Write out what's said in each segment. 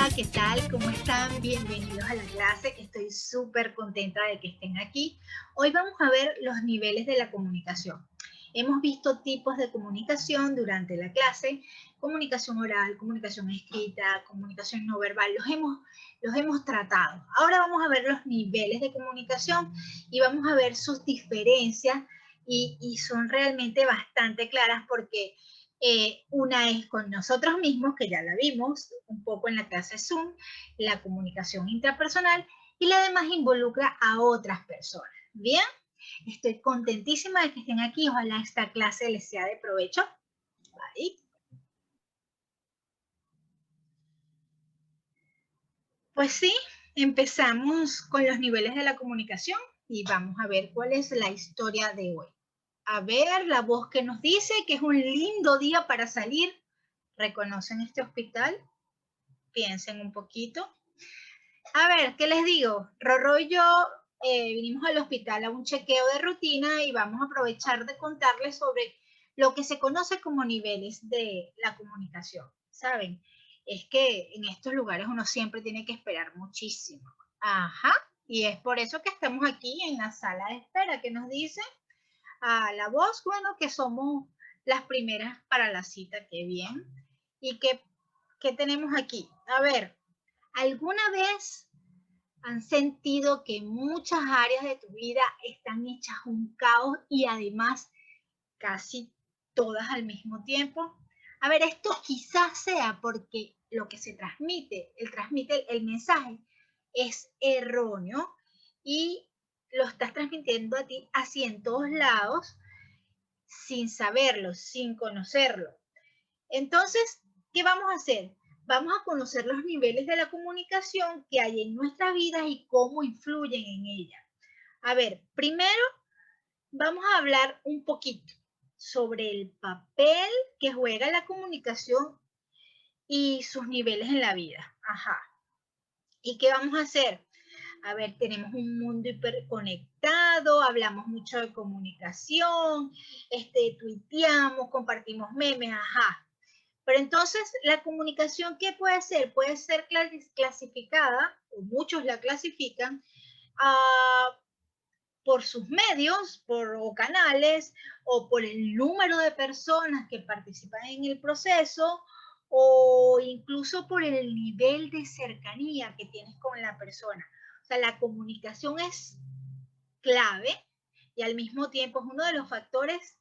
Hola, ¿qué tal? ¿Cómo están? Bienvenidos a la clase. Estoy súper contenta de que estén aquí. Hoy vamos a ver los niveles de la comunicación. Hemos visto tipos de comunicación durante la clase: comunicación oral, comunicación escrita, comunicación no verbal. Los hemos tratado. Ahora vamos a ver los niveles de comunicación y vamos a ver sus diferencias y son realmente bastante claras porque una es con nosotros mismos, que ya la vimos un poco en la clase Zoom, la comunicación intrapersonal, y la demás involucra a otras personas. Bien, estoy contentísima de que estén aquí. Ojalá esta clase les sea de provecho. Bye. Pues sí, empezamos con los niveles de la comunicación y vamos a ver cuál es la historia de hoy. A ver, la voz que nos dice que es un lindo día para salir. ¿Reconocen este hospital? Piensen un poquito. A ver, ¿qué les digo? Rorro y yo vinimos al hospital a un chequeo de rutina y vamos a aprovechar de contarles sobre lo que se conoce como niveles de la comunicación. ¿Saben? Es que en estos lugares uno siempre tiene que esperar muchísimo. Ajá. Y es por eso que estamos aquí en la sala de espera, que nos dice a la voz, bueno, que somos las primeras para la cita. Qué bien. ¿Y qué tenemos aquí? A ver, ¿alguna vez han sentido que muchas áreas de tu vida están hechas un caos y además casi todas al mismo tiempo? A ver, esto quizás sea porque lo que se transmite, el mensaje es erróneo y lo estás transmitiendo a ti así en todos lados sin saberlo, sin conocerlo. Entonces, ¿qué vamos a hacer? Vamos a conocer los niveles de la comunicación que hay en nuestra vida y cómo influyen en ella. A ver, primero vamos a hablar un poquito sobre el papel que juega la comunicación y sus niveles en la vida. Ajá. ¿Y qué vamos a hacer? A ver, tenemos un mundo hiperconectado, hablamos mucho de comunicación, tuiteamos, compartimos memes, ajá. Pero entonces, ¿la comunicación qué puede ser? Puede ser clasificada, o muchos la clasifican, por sus medios, o canales, o por el número de personas que participan en el proceso, o incluso por el nivel de cercanía que tienes con la persona. O sea, la comunicación es clave y al mismo tiempo es uno de los factores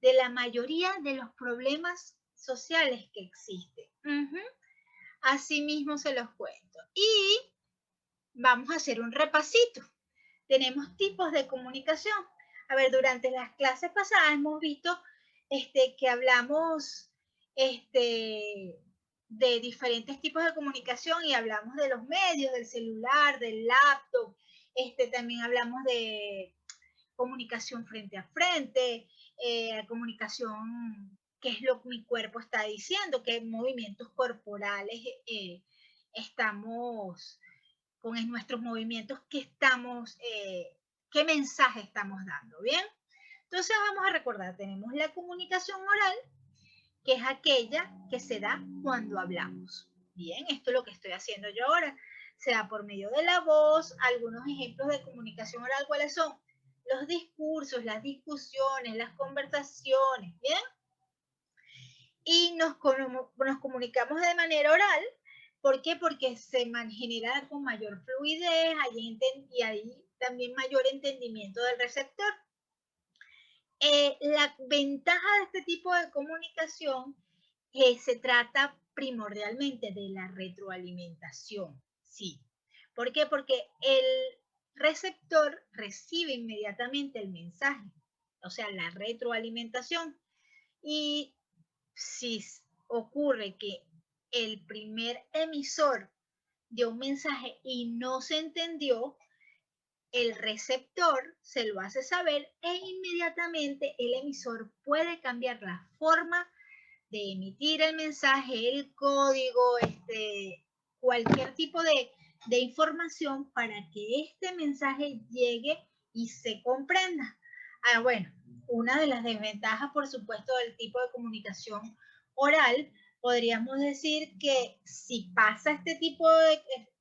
de la mayoría de los problemas sociales que existen. Así mismo se los cuento. Y vamos a hacer un repasito. Tenemos tipos de comunicación. A ver, durante las clases pasadas hemos visto que hablamos de diferentes tipos de comunicación y hablamos de los medios, del celular, del laptop. También hablamos de comunicación frente a frente, comunicación, qué es lo que mi cuerpo está diciendo, qué movimientos corporales estamos con nuestros movimientos, qué mensaje estamos dando, ¿bien? Entonces vamos a recordar, tenemos la comunicación oral, que es aquella que se da cuando hablamos. Bien, esto es lo que estoy haciendo yo ahora, sea por medio de la voz. Algunos ejemplos de comunicación oral, ¿cuáles son? Los discursos, las discusiones, las conversaciones, ¿bien? Y nos comunicamos de manera oral. ¿Por qué? Porque se genera con mayor fluidez y hay también mayor entendimiento del receptor. La ventaja de este tipo de comunicación se trata primordialmente de la retroalimentación. Sí. ¿Por qué? Porque el receptor recibe inmediatamente el mensaje, o sea, la retroalimentación. Y si ocurre que el primer emisor dio un mensaje y no se entendió, el receptor se lo hace saber e inmediatamente el emisor puede cambiar la forma de emitir el mensaje, el código, cualquier tipo de información para que este mensaje llegue y se comprenda. Bueno, una de las desventajas, por supuesto, del tipo de comunicación oral Podríamos decir que si pasa este tipo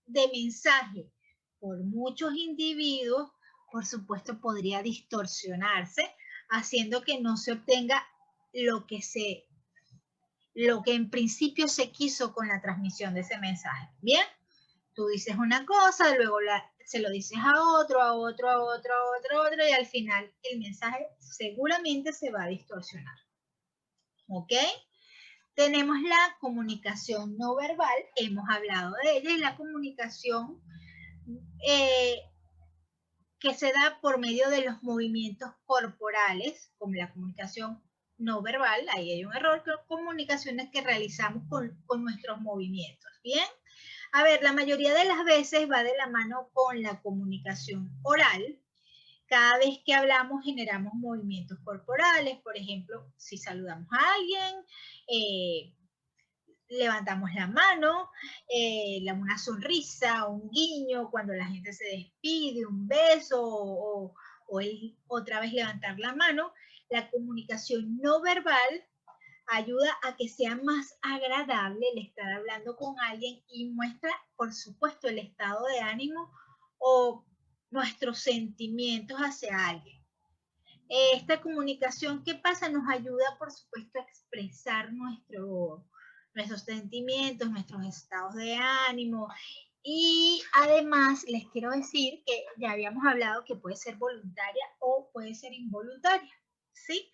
de mensaje por muchos individuos, por supuesto podría distorsionarse, haciendo que no se obtenga lo que en principio se quiso con la transmisión de ese mensaje. Bien, tú dices una cosa, luego se lo dices a otro, y al final el mensaje seguramente se va a distorsionar. ¿Ok? Tenemos la comunicación no verbal, hemos hablado de ella, y la comunicación que se da por medio de los movimientos corporales, como la comunicación no verbal, ahí hay un error, comunicaciones que realizamos con nuestros movimientos. Bien, a ver, la mayoría de las veces va de la mano con la comunicación oral. Cada vez que hablamos generamos movimientos corporales, por ejemplo, si saludamos a alguien, levantamos la mano, una sonrisa, un guiño, cuando la gente se despide, un beso o otra vez levantar la mano. La comunicación no verbal ayuda a que sea más agradable el estar hablando con alguien y muestra, por supuesto, el estado de ánimo o nuestros sentimientos hacia alguien. Esta comunicación, ¿qué pasa? Nos ayuda, por supuesto, a expresar nuestros sentimientos, nuestros estados de ánimo. Y además les quiero decir que ya habíamos hablado que puede ser voluntaria o puede ser involuntaria, ¿sí?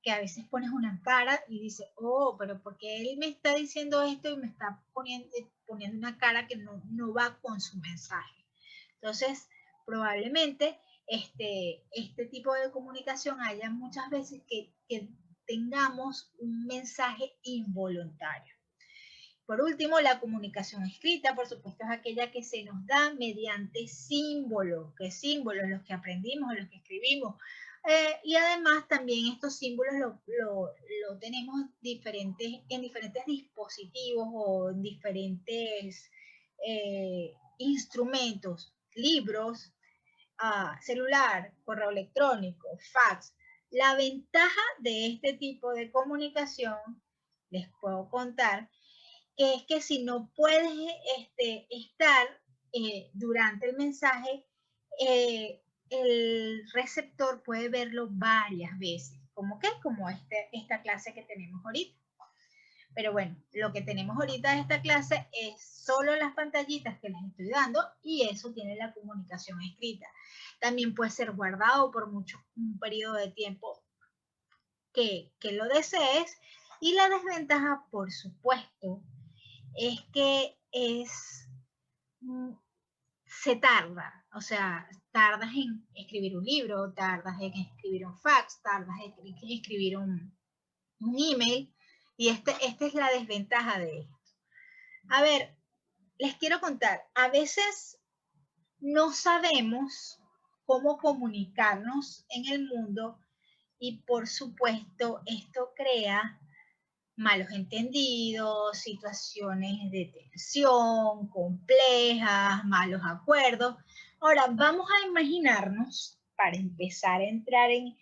Que a veces pones una cara y dices, oh, pero ¿por qué él me está diciendo esto y me está poniendo una cara que no va con su mensaje? Entonces, probablemente este tipo de comunicación haya muchas veces que tengamos un mensaje involuntario. Por último, la comunicación escrita, por supuesto, es aquella que se nos da mediante símbolos, que símbolos, los que aprendimos, los que escribimos. Y además también estos símbolos lo tenemos en diferentes dispositivos o en diferentes instrumentos, libros, celular, correo electrónico, fax. La ventaja de este tipo de comunicación, les puedo contar, que es que si no puedes estar durante el mensaje, el receptor puede verlo varias veces. ¿Cómo qué? Como esta clase que tenemos ahorita. Pero bueno, lo que tenemos ahorita de esta clase es solo las pantallitas que les estoy dando y eso tiene la comunicación escrita. También puede ser guardado por un periodo de tiempo que lo desees. Y la desventaja, por supuesto, es que se tarda, o sea, tardas en escribir un libro, tardas en escribir un fax, tardas en escribir un email, y esta es la desventaja de esto. A ver, les quiero contar, a veces no sabemos cómo comunicarnos en el mundo y por supuesto esto crea malos entendidos, situaciones de tensión, complejas, malos acuerdos. Ahora, vamos a imaginarnos, para empezar a entrar en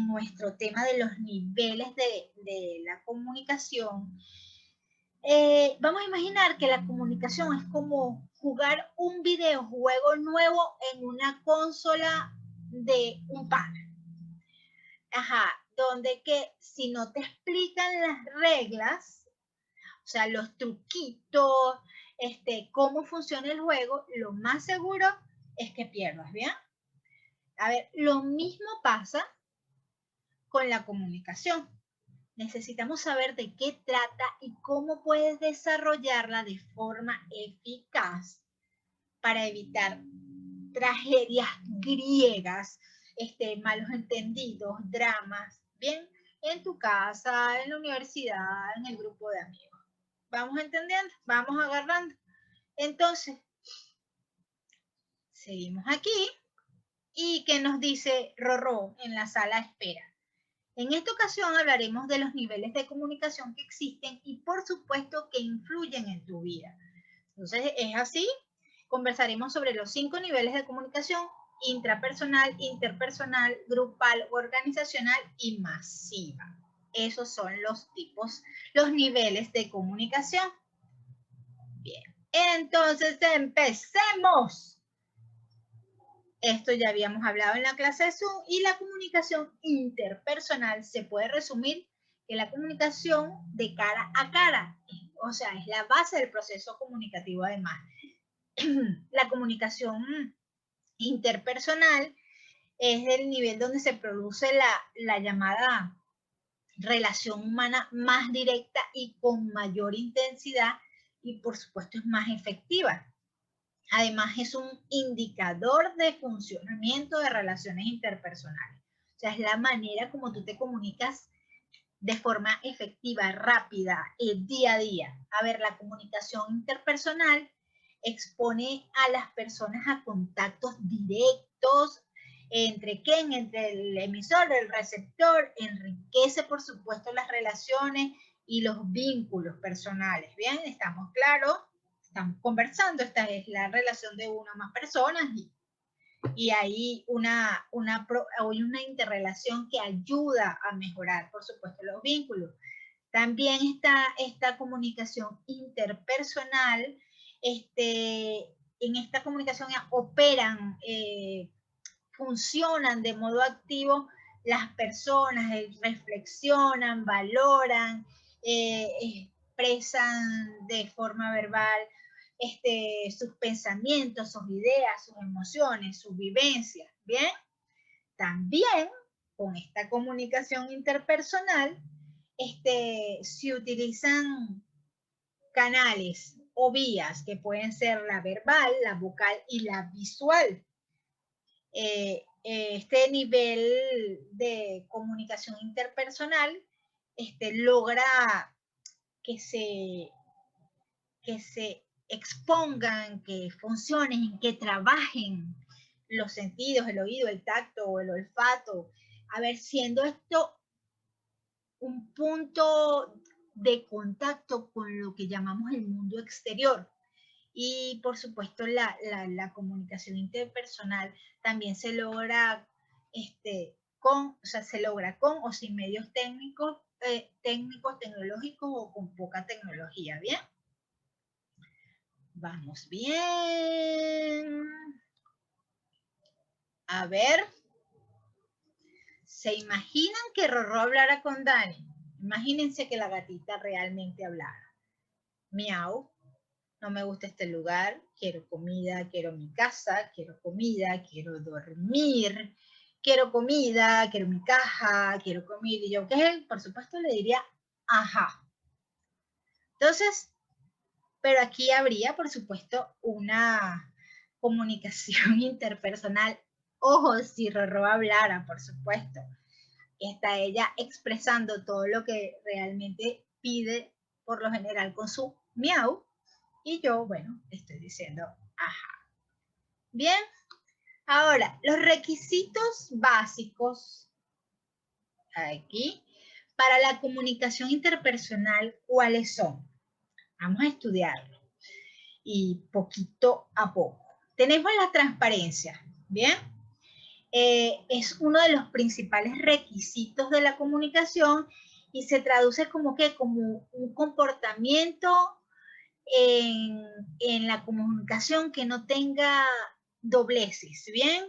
nuestro tema de los niveles de la comunicación, vamos a imaginar que la comunicación es como jugar un videojuego nuevo en una consola de un par. Ajá, donde que si no te explican las reglas, o sea, los truquitos, cómo funciona el juego, lo más seguro es que pierdas, ¿bien? A ver, lo mismo pasa con la comunicación. Necesitamos saber de qué trata y cómo puedes desarrollarla de forma eficaz para evitar tragedias griegas, malos entendidos, dramas, ¿bien? En tu casa, en la universidad, en el grupo de amigos. ¿Vamos entendiendo? ¿Vamos agarrando? Entonces, seguimos aquí. ¿Y qué nos dice Rorró en la sala de espera? En esta ocasión hablaremos de los niveles de comunicación que existen y por supuesto que influyen en tu vida. Entonces, es así. Conversaremos sobre los 5 niveles de comunicación: intrapersonal, interpersonal, grupal, organizacional y masiva. Esos son los tipos, los niveles de comunicación. Bien, entonces empecemos. Esto ya habíamos hablado en la clase de Zoom, y la comunicación interpersonal se puede resumir que la comunicación de cara a cara, o sea, es la base del proceso comunicativo además. La comunicación interpersonal es el nivel donde se produce la llamada relación humana más directa y con mayor intensidad, y por supuesto es más efectiva. Además es un indicador de funcionamiento de relaciones interpersonales. O sea, es la manera como tú te comunicas de forma efectiva, rápida, día a día. A ver, la comunicación interpersonal expone a las personas a contactos directos. ¿Entre quién? Entre el emisor, el receptor. Enriquece, por supuesto, las relaciones y los vínculos personales. Bien, estamos claros, estamos conversando. Esta es la relación de una o más personas, y hay una interrelación que ayuda a mejorar, por supuesto, los vínculos. También está esta comunicación interpersonal. En esta comunicación operan, funcionan de modo activo las personas, reflexionan, valoran, expresan de forma verbal sus pensamientos, sus ideas, sus emociones, sus vivencias. Bien, también con esta comunicación interpersonal se utilizan canales o vías que pueden ser la verbal, la vocal y la visual. Este nivel de comunicación interpersonal logra que se expongan, que funcionen, que trabajen los sentidos, el oído, el tacto o el olfato. A ver, siendo esto un punto de contacto con lo que llamamos el mundo exterior. Y por supuesto la comunicación interpersonal también se logra se logra con o sin medios técnicos, tecnológicos, o con poca tecnología. Bien, vamos bien. A ver, ¿se imaginan que Rorró hablara con Dani? Imagínense que la gatita realmente hablara. Miau, no me gusta este lugar, quiero comida, quiero mi casa, quiero comida, quiero dormir, quiero comida, quiero mi caja, quiero comida. Y yo, ¿qué? Por supuesto le diría, ajá. Entonces, pero aquí habría, por supuesto, una comunicación interpersonal. Ojo, si Rorró hablara, por supuesto. Está ella expresando todo lo que realmente pide, por lo general con su miau, y yo, bueno, estoy diciendo ajá. Bien, ahora, los requisitos básicos aquí para la comunicación interpersonal, ¿cuáles son? Vamos a estudiarlo, y poquito a poco. Tenemos la transparencia, ¿bien? Es uno de los principales requisitos de la comunicación, y se traduce como que como un comportamiento en la comunicación que no tenga dobleces. Bien,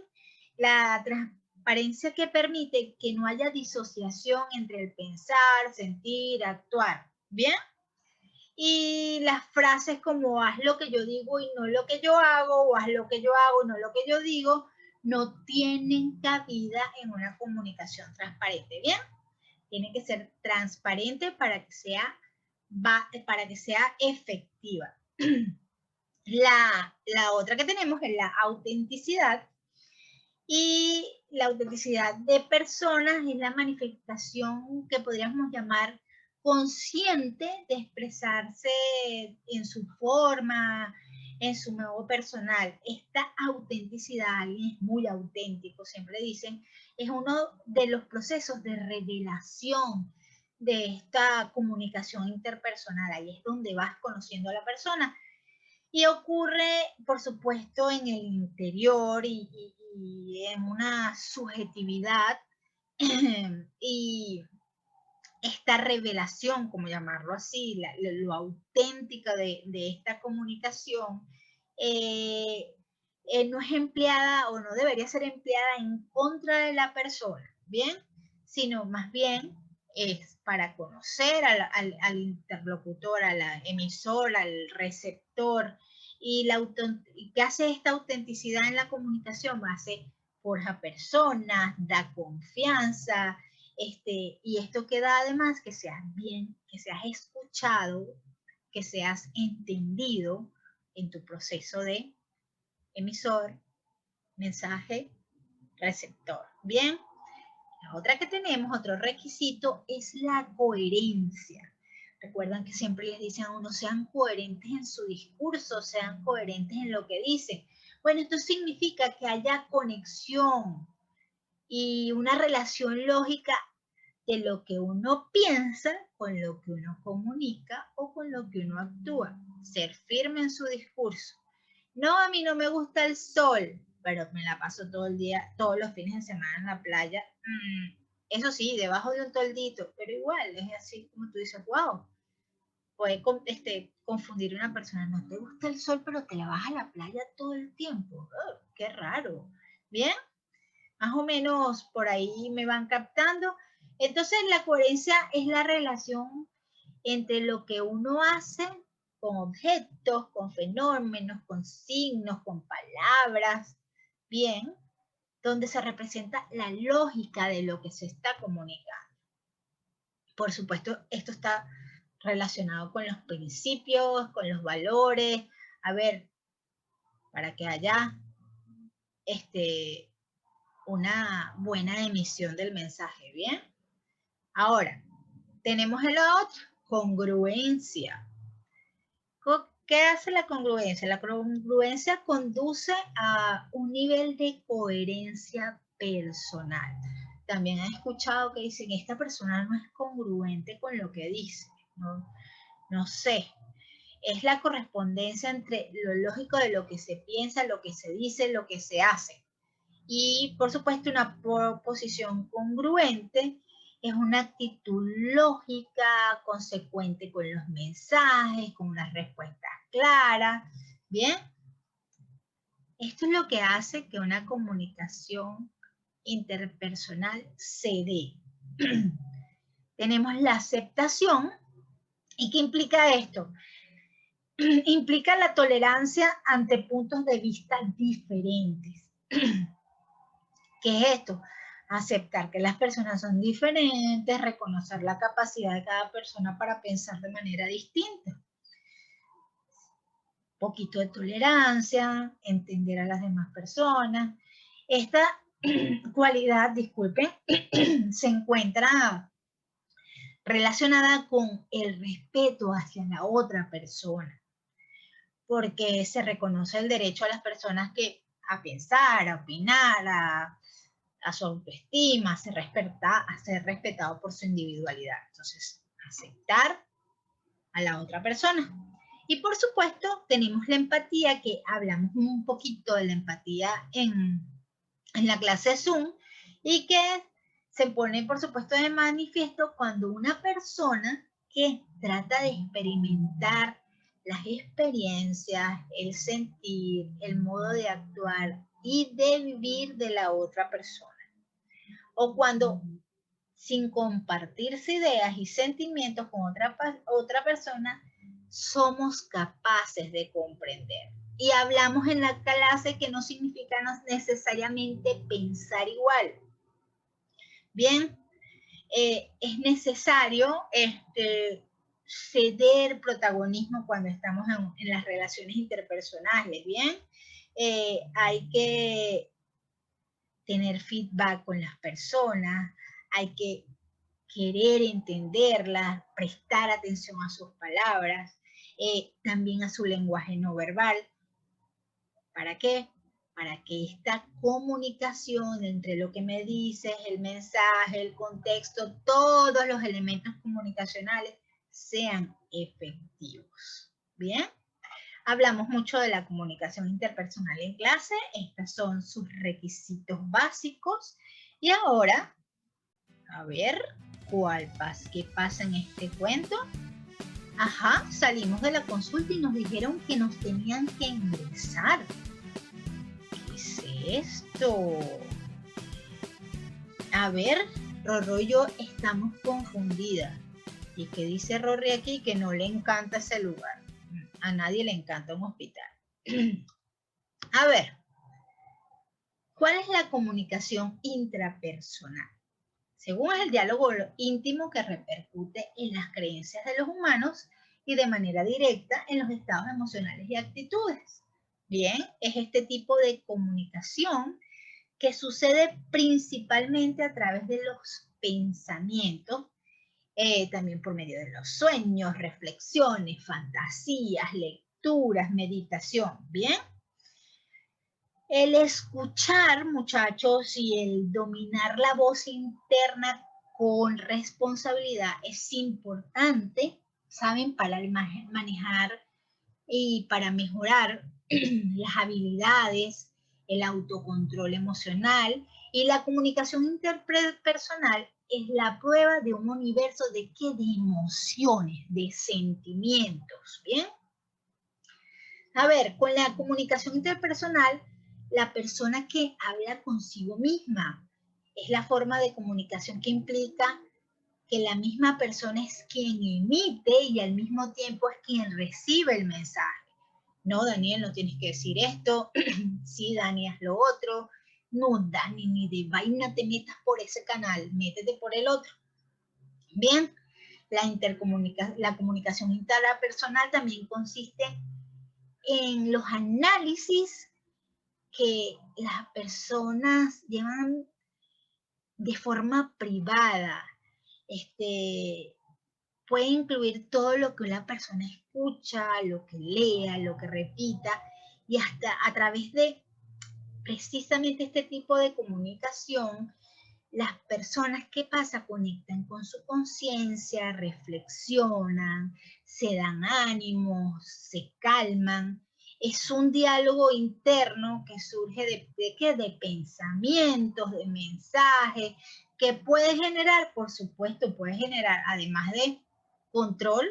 la transparencia que permite que no haya disociación entre el pensar, sentir, actuar. Bien, y las frases como haz lo que yo digo y no lo que yo hago, o haz lo que yo hago y no lo que yo digo, no tienen cabida en una comunicación transparente. Bien, tiene que ser transparente para que sea efectiva. La otra que tenemos es la autenticidad, y la autenticidad de personas es la manifestación que podríamos llamar consciente de expresarse en su forma, en su modo personal. Esta autenticidad, alguien es muy auténtico, siempre dicen, es uno de los procesos de revelación de esta comunicación interpersonal. Ahí es donde vas conociendo a la persona. Y ocurre, por supuesto, en el interior y en una subjetividad y esta revelación, como llamarlo así, lo auténtica de esta comunicación, no es empleada o no debería ser empleada en contra de la persona, ¿bien? Sino más bien es para conocer al interlocutor, a la emisora, al receptor, y ¿qué hace esta autenticidad en la comunicación? Forja personas, da confianza, y esto queda además que seas escuchado, que seas entendido en tu proceso de emisor, mensaje, receptor. Bien, la otra que tenemos, otro requisito, es la coherencia. Recuerdan que siempre les dicen a uno, sean coherentes en su discurso, sean coherentes en lo que dicen. Bueno, esto significa que haya conexión y una relación lógica de lo que uno piensa con lo que uno comunica o con lo que uno actúa. Ser firme en su discurso. No, a mí no me gusta el sol, pero me la paso todo el día, todos los fines de semana en la playa. Eso sí, debajo de un toldito, pero igual, es así como tú dices, wow, puede confundir una persona, no te gusta el sol, pero te la vas a la playa todo el tiempo. Oh, qué raro. Bien, más o menos por ahí me van captando. Entonces la coherencia es la relación entre lo que uno hace con objetos, con fenómenos, con signos, con palabras, bien, donde se representa la lógica de lo que se está comunicando. Por supuesto, esto está relacionado con los principios, con los valores. A ver, para que haya una buena emisión del mensaje, ¿bien? Ahora, tenemos el otro, congruencia. ¿Qué hace la congruencia? La congruencia conduce a un nivel de coherencia personal. También he escuchado que dicen, esta persona no es congruente con lo que dice. No sé. Es la correspondencia entre lo lógico de lo que se piensa, lo que se dice, lo que se hace. Y, por supuesto, una proposición congruente es una actitud lógica, consecuente con los mensajes, con unas respuestas claras. ¿Bien? Esto es lo que hace que una comunicación interpersonal se dé. Tenemos la aceptación. ¿Y qué implica esto? Implica la tolerancia ante puntos de vista diferentes. ¿Qué es esto? Aceptar que las personas son diferentes, reconocer la capacidad de cada persona para pensar de manera distinta. Un poquito de tolerancia, entender a las demás personas. Esta cualidad, disculpen, se encuentra relacionada con el respeto hacia la otra persona, porque se reconoce el derecho a las personas a pensar, a opinar, a su autoestima, a ser respetado por su individualidad. Entonces, aceptar a la otra persona. Y por supuesto, tenemos la empatía, que hablamos un poquito de la empatía en la clase Zoom, y que se pone, por supuesto, de manifiesto cuando una persona que trata de experimentar las experiencias, el sentir, el modo de actuar y de vivir de la otra persona. O cuando, sin compartirse ideas y sentimientos con otra persona, somos capaces de comprender. Y hablamos en la clase que no significa necesariamente pensar igual. Bien, es necesario ceder protagonismo cuando estamos en las relaciones interpersonales. Bien, hay que tener feedback con las personas, hay que querer entenderlas, prestar atención a sus palabras, también a su lenguaje no verbal. ¿Para qué? Para que esta comunicación entre lo que me dices, el mensaje, el contexto, todos los elementos comunicacionales sean efectivos. ¿Bien? Hablamos mucho de la comunicación interpersonal en clase. Estos son sus requisitos básicos. Y ahora, a ver, ¿Qué pasa en este cuento? Ajá, salimos de la consulta y nos dijeron que nos tenían que ingresar. ¿Qué es esto? A ver, Rorro y yo estamos confundidas. ¿Y qué dice Rory aquí? Que no le encanta ese lugar. A nadie le encanta un hospital. A ver, ¿cuál es la comunicación intrapersonal? Según es el diálogo íntimo que repercute en las creencias de los humanos y de manera directa en los estados emocionales y actitudes. Bien, es este tipo de comunicación que sucede principalmente a través de los pensamientos, también por medio de los sueños, reflexiones, fantasías, lecturas, meditación. Bien. El escuchar, muchachos, y el dominar la voz interna con responsabilidad es importante, ¿saben? Para manejar y para mejorar las habilidades, el autocontrol emocional y la comunicación interpersonal es la prueba de un universo de ¿qué? De emociones, de sentimientos, ¿bien? A ver, con la comunicación interpersonal, la persona que habla consigo misma es la forma de comunicación que implica que la misma persona es quien emite y al mismo tiempo es quien recibe el mensaje. No, Daniel, no tienes que decir esto. Sí, Dani, haz lo otro. No, Dani, ni de vaina te metas por ese canal, métete por el otro. Bien, la comunicación interpersonal también consiste en los análisis que las personas llevan de forma privada. Puede incluir todo lo que una persona escucha, lo que lea, lo que repita, y hasta a través de precisamente este tipo de comunicación, las personas, ¿qué pasa? Conectan con su conciencia, reflexionan, se dan ánimos, se calman. Es un diálogo interno que surge de pensamientos, de mensajes, que puede generar, por supuesto, puede generar, además de control,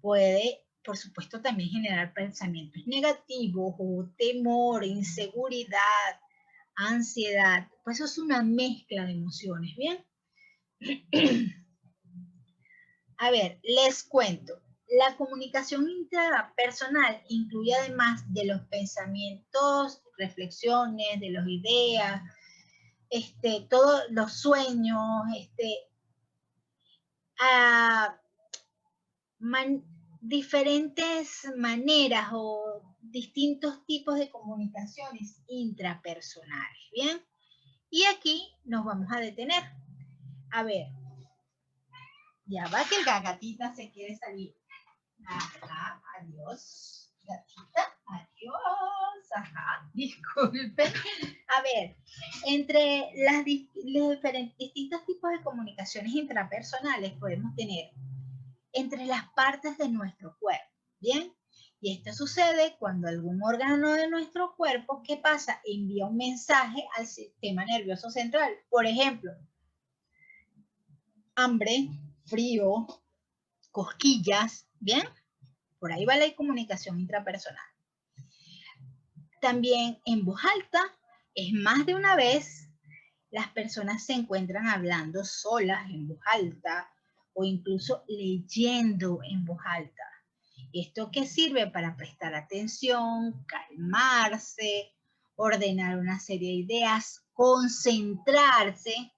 puede, por supuesto, también generar pensamientos negativos o temor, inseguridad, ansiedad, pues eso es una mezcla de emociones, ¿bien? A ver, les cuento. La comunicación interpersonal incluye además de los pensamientos, reflexiones, de las ideas, todos los sueños, diferentes maneras o distintos tipos de comunicaciones intrapersonales, ¿bien? Y aquí nos vamos a detener. A ver, ya va que el gatita se quiere salir. Ajá, adiós. Gatita, adiós. Ajá, disculpen. A ver, entre los distintos tipos de comunicaciones intrapersonales podemos tener entre las partes de nuestro cuerpo, ¿bien? Y esto sucede cuando algún órgano de nuestro cuerpo, ¿qué pasa? Envía un mensaje al sistema nervioso central. Por ejemplo, hambre, frío, cosquillas, ¿bien? Por ahí va la comunicación intrapersonal. También en voz alta, es más de una vez, las personas se encuentran hablando solas en voz alta o incluso leyendo en voz alta. ¿Esto qué sirve? Para prestar atención, calmarse, ordenar una serie de ideas, concentrarse.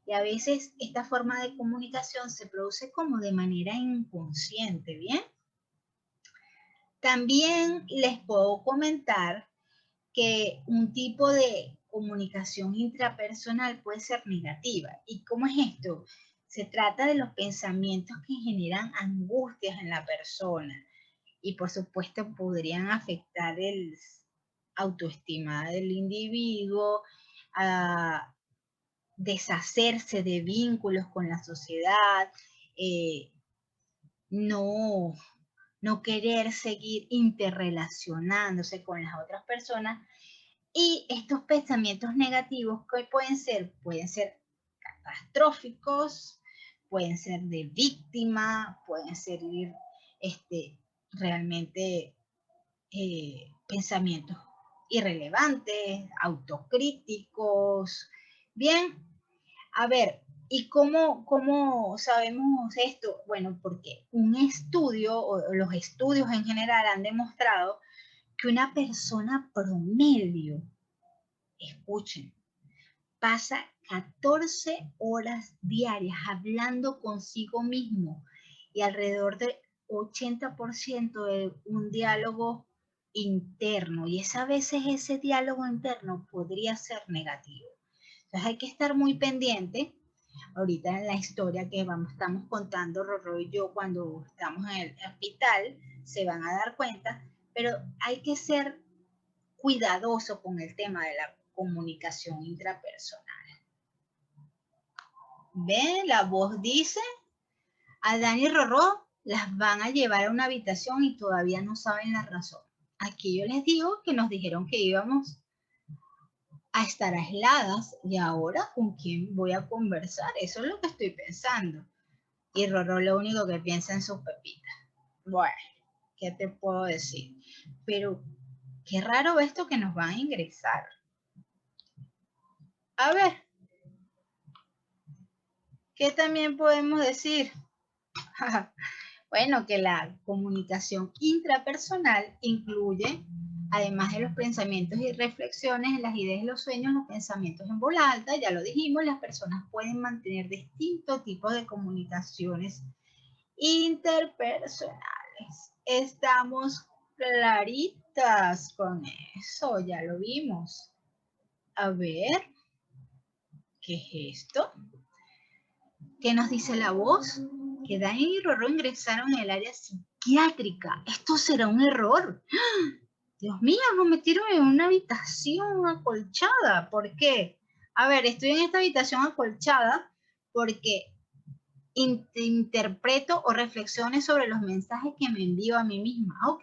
Y a veces esta forma de comunicación se produce como de manera inconsciente, ¿bien? También les puedo comentar que un tipo de comunicación intrapersonal puede ser negativa. ¿Y cómo es esto? Se trata de los pensamientos que generan angustias en la persona y por supuesto podrían afectar el autoestima del individuo, a deshacerse de vínculos con la sociedad, no querer seguir interrelacionándose con las otras personas. Y estos pensamientos negativos, ¿qué pueden ser? Pueden ser catastróficos, pueden ser de víctima, pueden ser realmente pensamientos irrelevantes, autocríticos. Bien, a ver, ¿y cómo sabemos esto? Bueno, porque un estudio, o los estudios en general han demostrado que una persona promedio, escuchen, pasa 14 horas diarias hablando consigo mismo y alrededor del 80% de un diálogo interno. Y a veces ese diálogo interno podría ser negativo. Entonces hay que estar muy pendiente. Ahorita en la historia que estamos contando Rorro y yo cuando estamos en el hospital, se van a dar cuenta, pero hay que ser cuidadoso con el tema de la comunicación intrapersonal. ¿Ven? La voz dice, a Dani y Rorró las van a llevar a una habitación y todavía no saben la razón. Aquí yo les digo que nos dijeron que íbamos a estar aisladas y ahora con quién voy a conversar. Eso es lo que estoy pensando. Y Rorró lo único que piensa en sus pepitas. Bueno, ¿qué te puedo decir? Pero qué raro esto que nos van a ingresar. A ver, ¿qué también podemos decir? Bueno, que la comunicación intrapersonal incluye, además de los pensamientos y reflexiones, las ideas y los sueños, los pensamientos en voz alta. Ya lo dijimos, las personas pueden mantener distintos tipos de comunicaciones interpersonales. Estamos claritas con eso, ya lo vimos. A ver, ¿qué es esto? ¿Qué nos dice la voz? Que Dani y Rorró ingresaron en el área psiquiátrica. Esto será un error. Dios mío, nos metieron en una habitación acolchada. ¿Por qué? A ver, estoy en esta habitación acolchada porque interpreto o reflexiones sobre los mensajes que me envío a mí misma. Ok,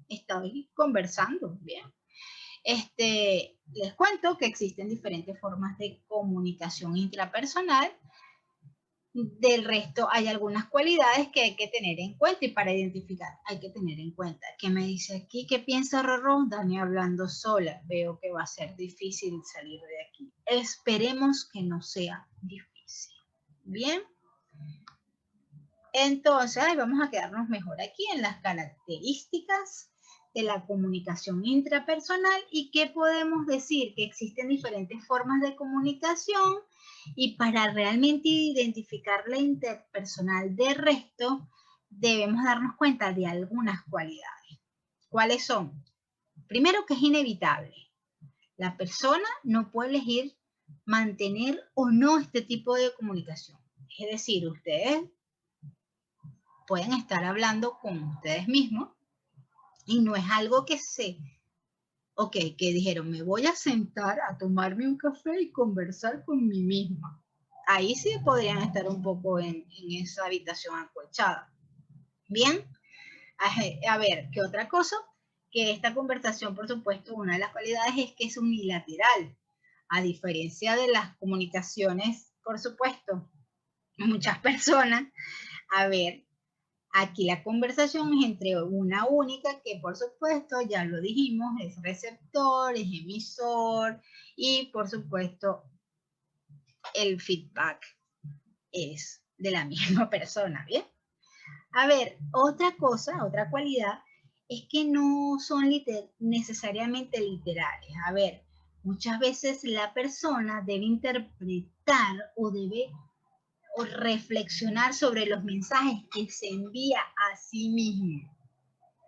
estoy conversando. Bien. Les cuento que existen diferentes formas de comunicación intrapersonal. Del resto, hay algunas cualidades que hay que tener en cuenta y para identificar hay que tener en cuenta. ¿Qué me dice aquí? ¿Qué piensa Rorró? Dani hablando sola. Veo que va a ser difícil salir de aquí. Esperemos que no sea difícil. Bien. Entonces, vamos a quedarnos mejor aquí en las características de la comunicación intrapersonal y qué podemos decir, que existen diferentes formas de comunicación y para realmente identificar la interpersonal de resto debemos darnos cuenta de algunas cualidades. ¿Cuáles son? Primero, que es inevitable. La persona no puede elegir mantener o no este tipo de comunicación. Es decir, ustedes pueden estar hablando con ustedes mismos y no es algo que que dijeron, me voy a sentar a tomarme un café y conversar con mí misma. Ahí sí podrían estar un poco en esa habitación acolchada. Bien, a ver, ¿qué otra cosa? Que esta conversación, por supuesto, una de las cualidades es que es unilateral, a diferencia de las comunicaciones, por supuesto, muchas personas, a ver, aquí la conversación es entre una única que, por supuesto, ya lo dijimos, es receptor, es emisor y, por supuesto, el feedback es de la misma persona, ¿bien? A ver, otra cosa, otra cualidad es que no son necesariamente literales. A ver, muchas veces la persona debe interpretar o debe reflexionar sobre los mensajes que se envía a sí mismo.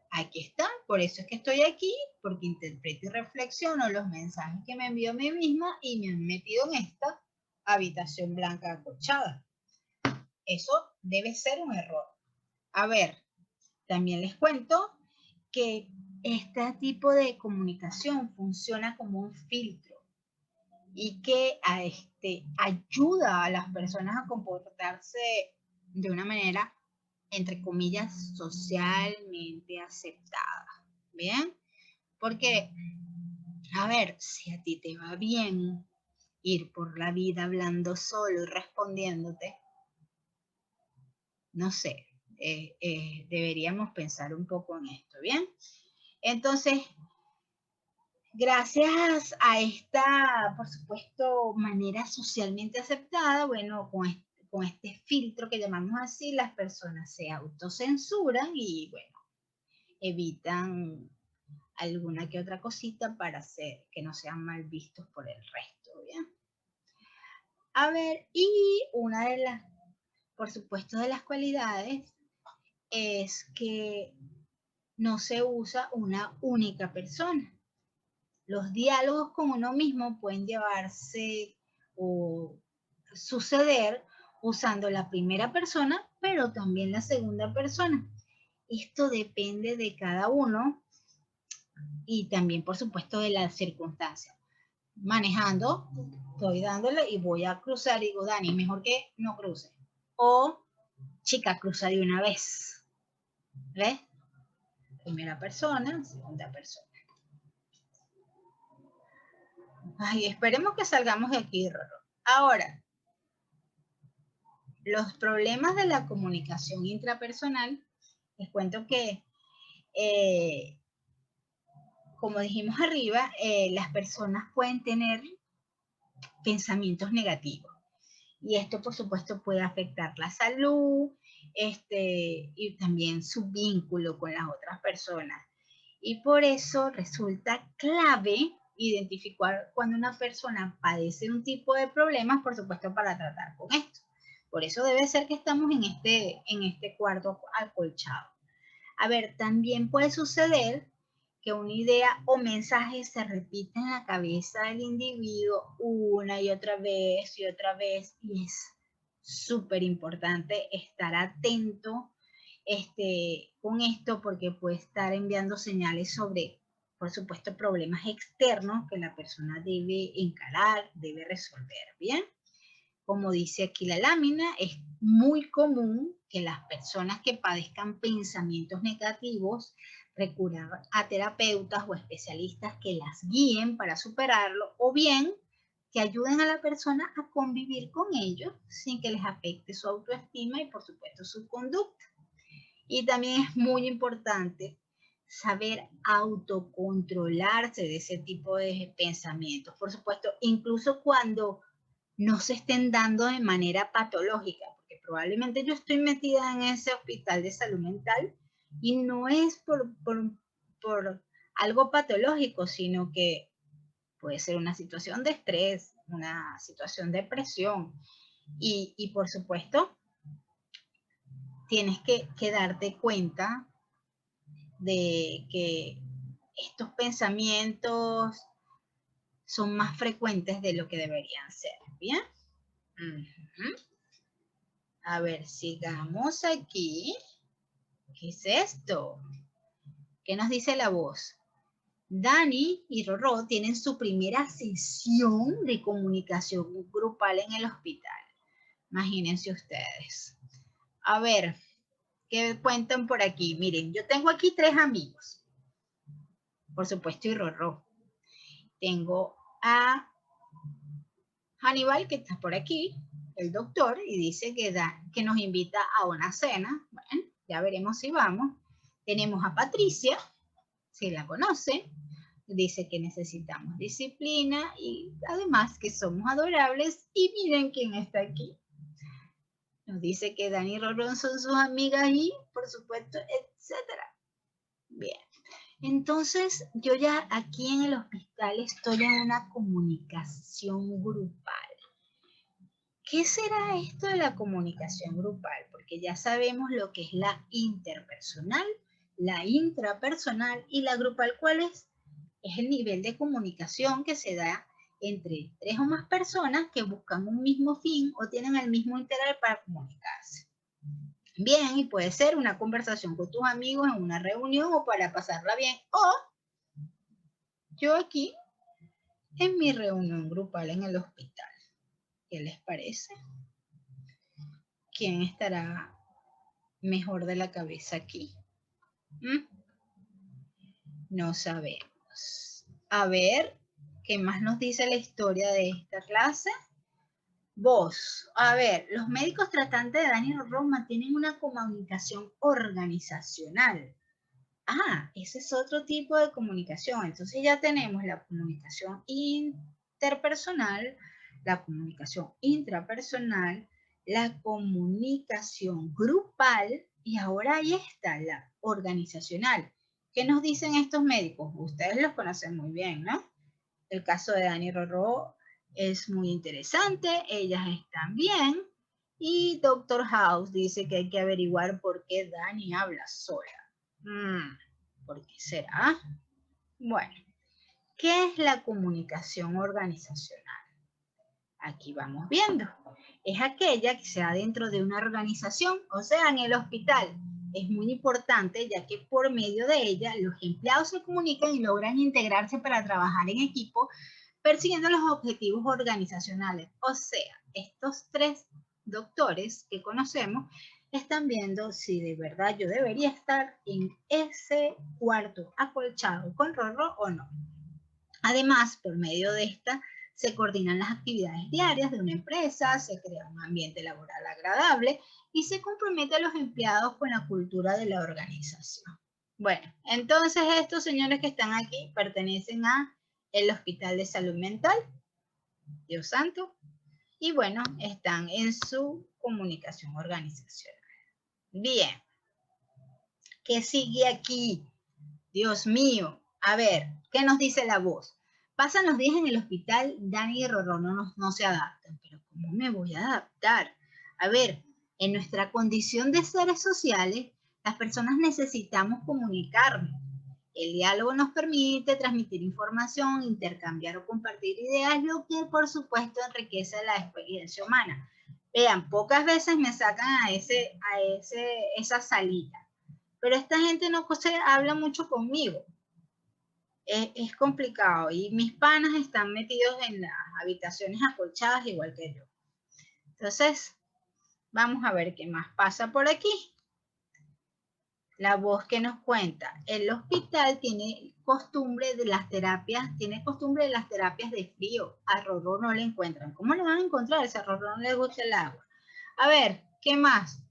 Aquí está, por eso es que estoy aquí, porque interpreto y reflexiono los mensajes que me envío a mí misma y me han metido en esta habitación blanca acolchada. Eso debe ser un error. A ver, también les cuento que este tipo de comunicación funciona como un filtro y que ayuda a las personas a comportarse de una manera, entre comillas, socialmente aceptada. ¿Bien? Porque, a ver, si a ti te va bien ir por la vida hablando solo y respondiéndote, no sé, deberíamos pensar un poco en esto, ¿bien? Entonces, gracias a esta, por supuesto, manera socialmente aceptada, bueno, con este filtro que llamamos así, las personas se autocensuran y, bueno, evitan alguna que otra cosita para hacer que no sean mal vistos por el resto, ¿bien? A ver, y una de las, por supuesto, de las cualidades es que no se usa una única persona. Los diálogos con uno mismo pueden llevarse o suceder usando la primera persona, pero también la segunda persona. Esto depende de cada uno y también, por supuesto, de las circunstancias. Manejando, estoy dándole y voy a cruzar y digo, Dani, mejor que no cruce. O, chica, cruza de una vez. ¿Ves? Primera persona, segunda persona. Ay, esperemos que salgamos de aquí, Rorro. Ahora, los problemas de la comunicación intrapersonal, les cuento que, como dijimos arriba, las personas pueden tener pensamientos negativos. Y esto, por supuesto, puede afectar la salud y también su vínculo con las otras personas. Y por eso resulta clave identificar cuando una persona padece un tipo de problemas, por supuesto, para tratar con esto. Por eso debe ser que estamos en este cuarto acolchado. A ver, también puede suceder que una idea o mensaje se repita en la cabeza del individuo una y otra vez, y es súper importante estar atento con esto porque puede estar enviando señales sobre, por supuesto, problemas externos que la persona debe encarar, debe resolver, ¿bien? Como dice aquí la lámina, es muy común que las personas que padezcan pensamientos negativos recurran a terapeutas o especialistas que las guíen para superarlo o bien que ayuden a la persona a convivir con ellos sin que les afecte su autoestima y por supuesto su conducta. Y también es muy importante saber autocontrolarse de ese tipo de pensamientos. Por supuesto, incluso cuando no se estén dando de manera patológica, porque probablemente yo estoy metida en ese hospital de salud mental y no es por algo patológico, sino que puede ser una situación de estrés, una situación de presión y por supuesto tienes que darte cuenta de que estos pensamientos son más frecuentes de lo que deberían ser, ¿bien? A ver, sigamos aquí. ¿Qué es esto? ¿Qué nos dice la voz? Dani y Rorró tienen su primera sesión de comunicación grupal en el hospital. Imagínense ustedes. A ver, ¿qué cuentan por aquí? Miren, yo tengo aquí 3 amigos. Por supuesto, y Rorró. Tengo a Hannibal, que está por aquí, el doctor, y dice que nos invita a una cena. Bueno, ya veremos si vamos. Tenemos a Patricia, si la conoce, dice que necesitamos disciplina y además que somos adorables. Y miren quién está aquí. Nos dice que Dani y Rorrón son sus amigas y, por supuesto, etcétera. Bien. Entonces, yo ya aquí en el hospital estoy en una comunicación grupal. ¿Qué será esto de la comunicación grupal? Porque ya sabemos lo que es la interpersonal, la intrapersonal y la grupal. ¿Cuál es? Es el nivel de comunicación que se da entre 3 o más personas que buscan un mismo fin o tienen el mismo interés para comunicarse. Bien, y puede ser una conversación con tus amigos en una reunión o para pasarla bien. O yo aquí en mi reunión grupal en el hospital. ¿Qué les parece? ¿Quién estará mejor de la cabeza aquí? No sabemos. A ver, ¿qué más nos dice la historia de esta clase? Vos, a ver, los médicos tratantes de Dani Rorró mantienen una comunicación organizacional. Ah, ese es otro tipo de comunicación. Entonces ya tenemos la comunicación interpersonal, la comunicación intrapersonal, la comunicación grupal y ahora ahí está la organizacional. ¿Qué nos dicen estos médicos? Ustedes los conocen muy bien, ¿no? El caso de Dani Rorró es muy interesante, ellas están bien y Doctor House dice que hay que averiguar por qué Dani habla sola. ¿Por qué será? Bueno, ¿qué es la comunicación organizacional? Aquí vamos viendo. Es aquella que se da dentro de una organización, o sea, en el hospital. Es muy importante ya que por medio de ella los empleados se comunican y logran integrarse para trabajar en equipo persiguiendo los objetivos organizacionales. O sea, estos tres doctores que conocemos están viendo si de verdad yo debería estar en ese cuarto acolchado con Rorró o no. Además, por medio de esta, se coordinan las actividades diarias de una empresa, se crea un ambiente laboral agradable y se compromete a los empleados con la cultura de la organización. Bueno, entonces estos señores que están aquí pertenecen a el Hospital de Salud Mental, Dios santo, y bueno, están en su comunicación organizacional. Bien, ¿qué sigue aquí? Dios mío, a ver, ¿qué nos dice la voz? Pasan los días en el hospital, Dani y Rorró no se adaptan, pero ¿cómo me voy a adaptar? A ver, en nuestra condición de seres sociales, las personas necesitamos comunicarnos. El diálogo nos permite transmitir información, intercambiar o compartir ideas, lo que por supuesto enriquece la experiencia humana. Vean, pocas veces me sacan a esa salita, pero esta gente no se habla mucho conmigo. Es complicado y mis panas están metidos en las habitaciones acolchadas igual que yo. Entonces, vamos a ver qué más pasa por aquí. La voz que nos cuenta, el hospital tiene costumbre de las terapias de frío. A Rorró no le encuentran. ¿Cómo le van a encontrar si a Rorró no le gusta el agua? A ver, ¿qué más?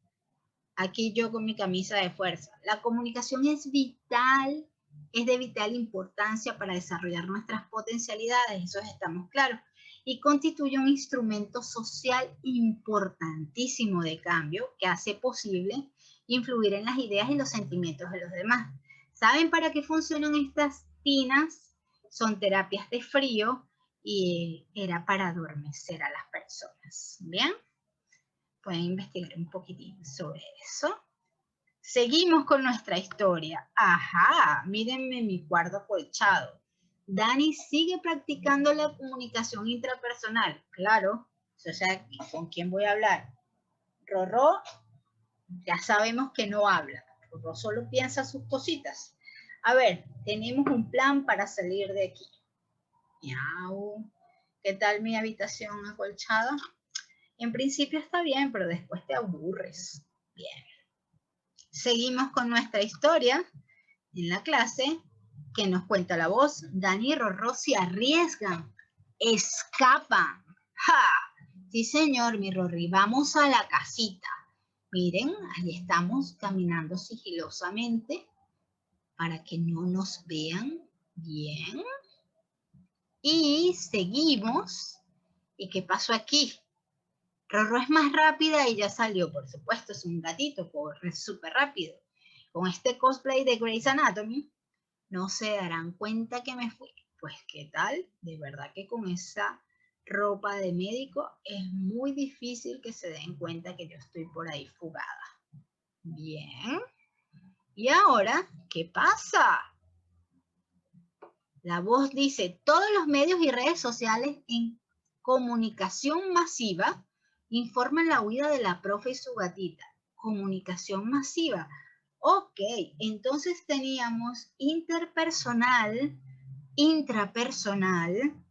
Aquí yo con mi camisa de fuerza. La comunicación es vital, es de vital importancia para desarrollar nuestras potencialidades, eso estamos claros, y constituye un instrumento social importantísimo de cambio que hace posible influir en las ideas y los sentimientos de los demás. ¿Saben para qué funcionan estas tinas? Son terapias de frío y era para adormecer a las personas. ¿Bien? Pueden investigar un poquitín sobre eso. Seguimos con nuestra historia. Ajá, mírenme mi cuarto acolchado. Dani sigue practicando la comunicación intrapersonal. Claro, o sea, ¿con quién voy a hablar? Rorró, ya sabemos que no habla. Rorró solo piensa sus cositas. A ver, tenemos un plan para salir de aquí. Miau. ¿Qué tal mi habitación acolchada? En principio está bien, pero después te aburres. Bien. Seguimos con nuestra historia en la clase que nos cuenta la voz. Dani y Rorró se arriesgan, escapan. ¡Ja! Sí, señor, mi Rorri, vamos a la casita. Miren, ahí estamos caminando sigilosamente para que no nos vean bien. Y seguimos. ¿Y qué pasó aquí? Rorró es más rápida y ya salió, por supuesto, es un gatito, corre súper rápido. Con este cosplay de Grey's Anatomy, no se darán cuenta que me fui. Pues, ¿qué tal? De verdad que con esa ropa de médico es muy difícil que se den cuenta que yo estoy por ahí fugada. Bien. ¿Y ahora qué pasa? La voz dice, todos los medios y redes sociales en comunicación masiva informan la huida de la profe y su gatita. Comunicación masiva. Ok, entonces teníamos interpersonal, intrapersonal,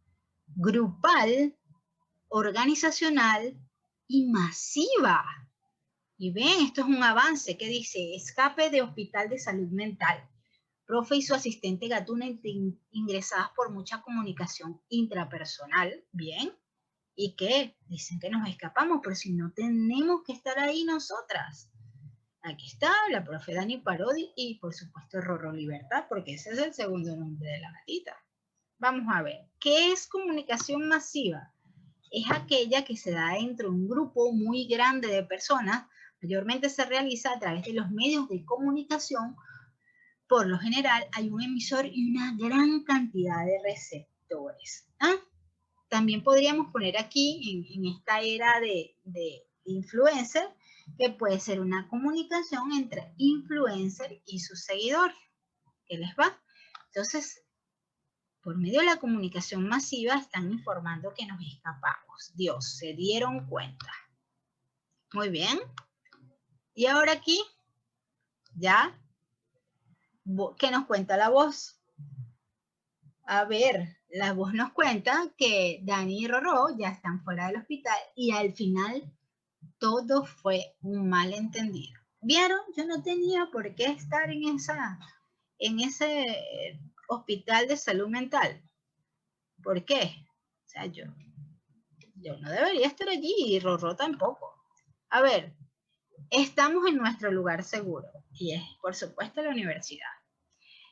grupal, organizacional y masiva. Y ven, esto es un avance que dice, escape de hospital de salud mental. Profe y su asistente Gatuna ingresadas por mucha comunicación intrapersonal. Bien. ¿Y qué? Dicen que nos escapamos, pero si no tenemos que estar ahí nosotras. Aquí está la profe Dani Parodi y por supuesto Rorro Libertad, porque ese es el segundo nombre de la gatita. Vamos a ver, ¿qué es comunicación masiva? Es aquella que se da entre un grupo muy grande de personas, mayormente se realiza a través de los medios de comunicación. Por lo general hay un emisor y una gran cantidad de receptores. ¿Ah? También podríamos poner aquí, en esta era de influencer, que puede ser una comunicación entre influencer y sus seguidores. ¿Qué les va? Entonces, por medio de la comunicación masiva están informando que nos escapamos. Dios, se dieron cuenta. Muy bien. Y ahora aquí, ya, ¿qué nos cuenta la voz? A ver, la voz nos cuenta que Dani y Roró ya están fuera del hospital y al final todo fue un malentendido. ¿Vieron? Yo no tenía por qué estar en ese hospital de salud mental. ¿Por qué? O sea, yo no debería estar allí y Rorró tampoco. A ver, estamos en nuestro lugar seguro y es, por supuesto, la universidad.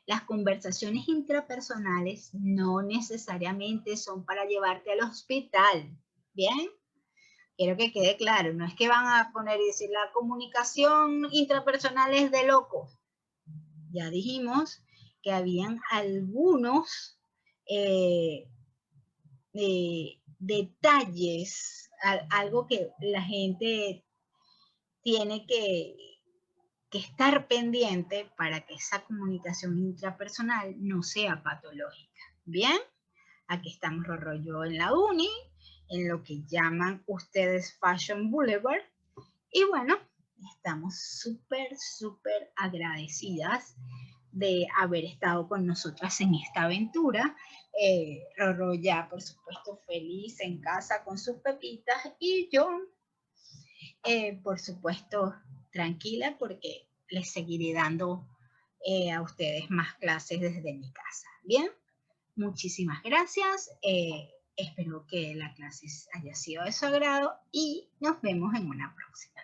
Las conversaciones intrapersonales no necesariamente son para llevarte al hospital. ¿Bien? Quiero que quede claro, no es que van a poner y decir la comunicación intrapersonal es de locos. Ya dijimos que habían algunos detalles, algo que la gente tiene que estar pendiente para que esa comunicación intrapersonal no sea patológica. ¿Bien? Aquí estamos Rorro yo en la uni, en lo que llaman ustedes Fashion Boulevard. Y bueno, estamos súper agradecidas de haber estado con nosotras en esta aventura. Rorro ya, por supuesto, feliz en casa con sus pepitas y yo, por supuesto, tranquila porque les seguiré dando a ustedes más clases desde mi casa. Bien, muchísimas gracias. Espero que la clase haya sido de su agrado y nos vemos en una próxima.